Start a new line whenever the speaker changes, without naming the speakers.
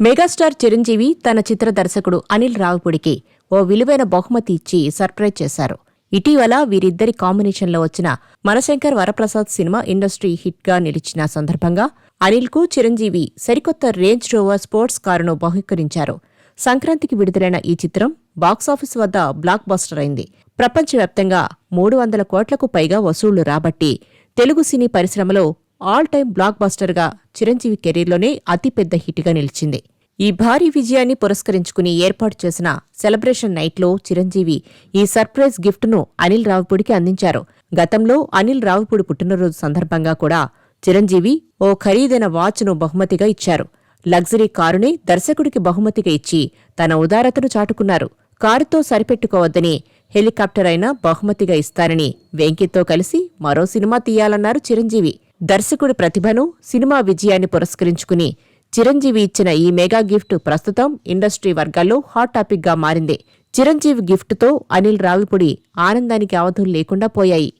Megastar Chiranjeevi తన చిత్ర దర్శకుడు అనిల్ రావిపూడికి ఓ విలువైన బహుమతి ఇచ్చి సర్ప్రైజ్ చేశారు. ఇటీవల వీరిద్దరి కాంబినేషన్లో వచ్చిన మనశంకర్ వరప్రసాద్ సినిమా ఇండస్ట్రీ హిట్గా నిలిచిన సందర్భంగా అనిల్కు చిరంజీవి సరికొత్త రేంజ్ రోవర్ స్పోర్ట్స్ కారును బహుకరించారు. సంక్రాంతికి విడుదలైన ఈ చిత్రం బాక్సాఫీస్ వద్ద బ్లాక్ బస్టర్ అయింది. ప్రపంచవ్యాప్తంగా 300 కోట్లకు పైగా వసూళ్లు రాబట్టి తెలుగు సినీ పరిశ్రమలో ఆల్ టైమ్ బ్లాక్ బస్టర్గా చిరంజీవి కెరీర్లోనే అతిపెద్ద హిట్గా నిలిచింది. ఈ భారీ విజయాన్ని పురస్కరించుకుని ఏర్పాటు చేసిన సెలబ్రేషన్ నైట్లో చిరంజీవి ఈ సర్ప్రైజ్ గిఫ్ట్ను అనిల్ రావిపూడికి అందించారు. గతంలో అనిల్ రావిపూడి పుట్టినరోజు సందర్భంగా కూడా చిరంజీవి ఓ ఖరీదైన వాచ్ను బహుమతిగా ఇచ్చారు. లగ్జరీ కారునే దర్శకుడికి బహుమతిగా ఇచ్చి తన ఉదారతను చాటుకున్నారు. కారుతో సరిపెట్టుకోవద్దని హెలికాప్టర్ అయినా బహుమతిగా ఇస్తానని వెంకీతో కలిసి మరో సినిమా తీయాలన్నారు చిరంజీవి. దర్శకుడి ప్రతిభను, సినిమా విజయాన్ని పురస్కరించుకుని చిరంజీవి ఇచ్చిన ఈ మెగా గిఫ్ట్ ప్రస్తుతం ఇండస్ట్రీ వర్గాల్లో హాట్ టాపిక్గా మారింది. చిరంజీవి గిఫ్ట్తో అనిల్ రావిపూడి ఆనందానికి అవధులు లేకుండా పోయాయి.